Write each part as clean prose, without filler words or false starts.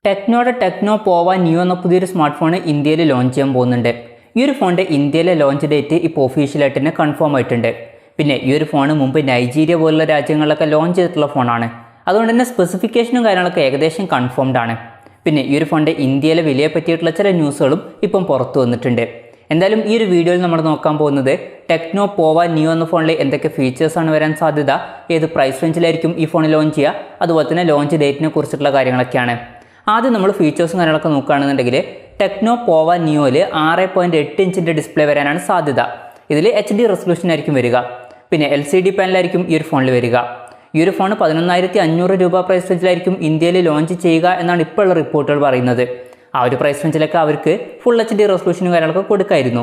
ടെക്നോയുടെ techno പോവ new എന്ന പുതിയൊരു സ്മാർട്ട് ഫോൺ ഇന്ത്യയിൽ ലോഞ്ച് ചെയ്യാൻ പോകുന്നുണ്ട്. ഈ ഒരു ഫോണിൻ്റെ ഇന്ത്യയിലെ ലോഞ്ച് ഡേറ്റ് ഇപ്പോൾ ഒഫീഷ്യലായിട്ട് തന്നെ കൺഫേം ആയിട്ടുണ്ട്. പിന്നെ ഈ ഒരു ഫോൺ മുമ്പ് നൈജീരിയ പോലുള്ള രാജ്യങ്ങളിലൊക്കെ ലോഞ്ച് ചെയ്തിട്ടുള്ള ഫോണാണ്. അതുകൊണ്ട് തന്നെ സ്പെസിഫിക്കേഷനും കാര്യങ്ങളൊക്കെ ഏകദേശം കൺഫേംഡ് ആണ്. പിന്നെ ഈ ഒരു ഫോണിൻ്റെ ഇന്ത്യയിലെ വിലയെ പറ്റിയിട്ടുള്ള ചില ന്യൂസുകളും ഇപ്പം പുറത്തു വന്നിട്ടുണ്ട്. എന്തായാലും ഈ ഒരു വീഡിയോയിൽ നമ്മൾ നോക്കാൻ പോകുന്നത് ടെക്നോ പോവ ന്യൂ എന്ന ഫോണിൽ എന്തൊക്കെ ഫീച്ചേഴ്സാണ് വരാൻ സാധ്യത, ഏത് പ്രൈസ് റേഞ്ചിലായിരിക്കും ഈ ഫോൺ ലോഞ്ച് ചെയ്യുക, അതുപോലെ തന്നെ ലോഞ്ച് ഡേറ്റിനെ കുറിച്ചിട്ടുള്ള കാര്യങ്ങളൊക്കെയാണ്. ആദ്യം നമ്മൾ ഫീച്ചേഴ്സും കാര്യങ്ങളൊക്കെ നോക്കുകയാണെന്നുണ്ടെങ്കിൽ ടെക്നോ പോവ ന്യൂവിൽ 6.8 ഇഞ്ചിൻ്റെ ഡിസ്പ്ലേ വരാനാണ് സാധ്യത. ഇതിൽ HD റെസൊല്യൂഷൻ ആയിരിക്കും വരിക. പിന്നെ LCD പാനലായിരിക്കും ഈ ഒരു ഫോണിൽ വരിക. ഈ ഒരു ഫോൺ 11,500 രൂപ പ്രൈസ് റേഞ്ചിലായിരിക്കും ഇന്ത്യയിൽ ലോഞ്ച് ചെയ്യുക എന്നാണ് ഇപ്പോഴുള്ള റിപ്പോർട്ടുകൾ പറയുന്നത്. ആ ഒരു പ്രൈസ് റേഞ്ചിലൊക്കെ അവർക്ക് ഫുൾ HD റെസൊല്യൂഷനും കാര്യങ്ങളൊക്കെ കൊടുക്കായിരുന്നു.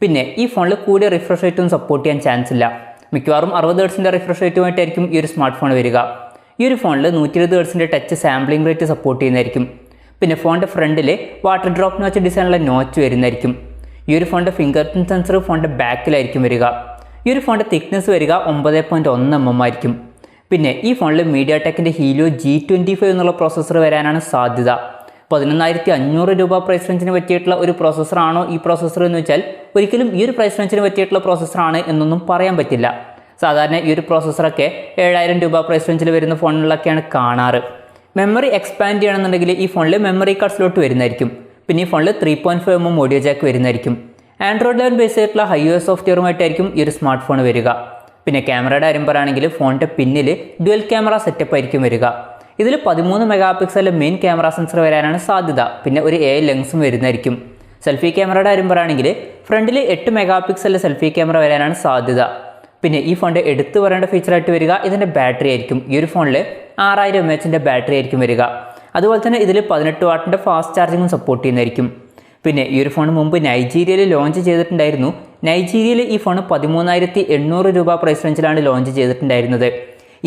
പിന്നെ ഈ ഫോണിൽ കൂടിയ റിഫ്രഷ് റേറ്റും സപ്പോർട്ട് ചെയ്യാൻ ചാൻസ് ഇല്ല. മിക്കവാറും 60 Hz റിഫ്രഷ് റേറ്റുമായിട്ടായിരിക്കും ഈ ഒരു സ്മാർട്ട് ഫോൺ വരിക. ഈ ഒരു ഫോണിൽ 120 Hz touch sampling rate support ചെയ്യുന്നതായിരിക്കും. പിന്നെ ഫോണിൻ്റെ ഫ്രണ്ടിൽ വാട്ടർ ഡ്രോപ്പ് നോച്ച് ഡിസൈനുള്ള നോച്ച് വരുന്നതായിരിക്കും. ഈ ഒരു ഫോണിൻ്റെ ഫിംഗർ പ്രിൻറ്റ് സെൻസർ ഫോണിൻ്റെ ബാക്കിലായിരിക്കും വരിക. ഈ ഒരു ഫോണിൻ്റെ തിക്നെസ് വരിക 9.1 mm ആയിരിക്കും. പിന്നെ ഈ ഫോണിൽ mediatekൻ്റെ helio G25 എന്നുള്ള പ്രോസസ്സർ വരാനാണ് സാധ്യത. 11,500 രൂപ പ്രൈസ് റേഞ്ചിന് പറ്റിയിട്ടുള്ള ഒരു പ്രോസസ്സറാണോ ഈ പ്രോസസ്സർ എന്ന് വെച്ചാൽ ഒരിക്കലും ഈ ഒരു പ്രൈസ് റേഞ്ചിന് പറ്റിയിട്ടുള്ള പ്രോസസ്സറാണ് എന്നൊന്നും പറയാൻ പറ്റില്ല. സാധാരണ ഈ ഒരു പ്രോസസ്സറൊക്കെ 7,000 രൂപ പ്രൈസ് റേഞ്ചിൽ വരുന്ന ഫോണുകളിലൊക്കെയാണ് കാണാറ്. മെമ്മറി എക്സ്പാൻഡ് ചെയ്യണമെന്നുണ്ടെങ്കിൽ ഈ ഫോണിൽ മെമ്മറി കാർഡ് സ്ലോട്ട് വരുന്നതായിരിക്കും. പിന്നെ ഈ ഫോണിൽ 3.5 mm ഓഡിയോ ജാക്ക് വരുന്നതായിരിക്കും. ആൻഡ്രോയിഡ് 11 ബേസ് ആയിട്ടുള്ള ഹൈയോ സോഫ്റ്റ്വെയറുമായിട്ടായിരിക്കും ഈ ഒരു സ്മാർട്ട് ഫോൺ വരിക. പിന്നെ ക്യാമറയുടെ കാര്യം പറയുകയാണെങ്കിൽ ഫോണിൻ്റെ പിന്നിൽ ഡ്യുവൽ ക്യാമറ സെറ്റപ്പ് ആയിരിക്കും വരിക. ഇതിൽ 13 മെഗാ മെയിൻ ക്യാമറ സെൻസർ വരാനാണ് സാധ്യത. പിന്നെ ഒരു AI ലെൻസും വരുന്നതായിരിക്കും. സെൽഫി ക്യാമറയുടെ കാര്യം പറയുകയാണെങ്കിൽ ഫ്രണ്ടിൽ 8 മെഗാ സെൽഫി ക്യാമറ വരാനാണ് സാധ്യത. പിന്നെ ഈ ഫോണിൻ്റെ എടുത്തു പറയേണ്ട ഫീച്ചറായിട്ട് വരിക ഇതിൻ്റെ ബാറ്ററി ആയിരിക്കും. ഈ ഒരു ഫോണിൽ 6000 mAh ബാറ്ററി ആയിരിക്കും വരിക. അതുപോലെ തന്നെ ഇതിൽ 18 വാട്ടിൻ്റെ ഫാസ്റ്റ് ചാർജിങ്ങും സപ്പോർട്ട് ചെയ്യുന്നതായിരിക്കും. പിന്നെ ഈ ഒരു ഫോൺ മുമ്പ് നൈജീരിയയിൽ ലോഞ്ച് ചെയ്തിട്ടുണ്ടായിരുന്നു. നൈജീരിയയിൽ ഈ ഫോൺ 13,800 രൂപ പ്രൈസ് റേഞ്ചിലാണ് ലോഞ്ച് ചെയ്തിട്ടുണ്ടായിരുന്നത്.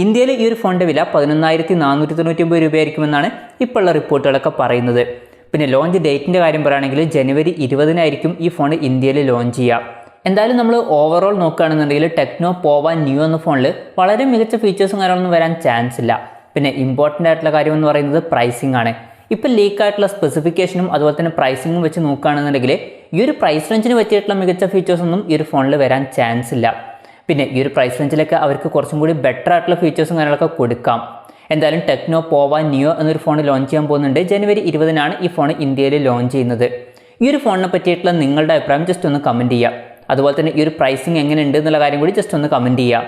ഇന്ത്യയിൽ ഈ ഒരു ഫോണിൻ്റെ വില 11,499 രൂപയായിരിക്കുമെന്നാണ് ഇപ്പോഴുള്ള റിപ്പോർട്ടുകളൊക്കെ പറയുന്നത്. പിന്നെ ലോഞ്ച് ഡേറ്റിൻ്റെ കാര്യം പറയുകയാണെങ്കിൽ ജനുവരി 20 ഈ ഫോൺ ഇന്ത്യയിൽ ലോഞ്ച് ചെയ്യുക. എന്തായാലും നമ്മൾ ഓവറോൾ നോക്കുകയാണെന്നുണ്ടെങ്കിൽ ടെക്നോ പോവ ന്യൂ എന്ന ഫോണിൽ വളരെ മികച്ച ഫീച്ചേഴ്സും കാര്യങ്ങളൊന്നും വരാൻ ചാൻസ് ഇല്ല. പിന്നെ ഇമ്പോർട്ടൻ്റ് ആയിട്ടുള്ള കാര്യം എന്ന് പറയുന്നത് പ്രൈസിംഗ് ആണ്. ഇപ്പോൾ ലീക്കായിട്ടുള്ള സ്പെസിഫിക്കേഷനും അതുപോലെ തന്നെ പ്രൈസിങ്ങും വെച്ച് നോക്കുകയാണെന്നുണ്ടെങ്കിൽ ഈ ഒരു പ്രൈസ് റേഞ്ചിന് പറ്റിയിട്ടുള്ള മികച്ച ഫീച്ചേഴ്സൊന്നും ഈ ഒരു ഫോണിൽ വരാൻ ചാൻസ് ഇല്ല. പിന്നെ ഈ ഒരു പ്രൈസ് റേഞ്ചിലൊക്കെ അവർക്ക് കുറച്ചും കൂടി ബെറ്റർ ആയിട്ടുള്ള ഫീച്ചേഴ്സും കാര്യങ്ങളൊക്കെ കൊടുക്കാം. എന്തായാലും ടെക്നോ പോവ ന്യൂ എന്നൊരു ഫോൺ ലോഞ്ച് ചെയ്യാൻ പോകുന്നുണ്ട്. ജനുവരി 20 ഈ ഫോൺ ഇന്ത്യയിൽ ലോഞ്ച് ചെയ്യുന്നത്. ഈ ഒരു ഫോണിനെ പറ്റിയിട്ടുള്ള നിങ്ങളുടെ അഭിപ്രായം ജസ്റ്റ് ഒന്ന് കമൻറ്റ് ചെയ്യുക. അതുപോലെ തന്നെ ഈ ഒരു പ്രൈസിങ് എങ്ങനെയുണ്ട് എന്നുള്ള കാര്യം കൂടി ജസ്റ്റ് ഒന്ന് കമൻറ്റ് ചെയ്യുക.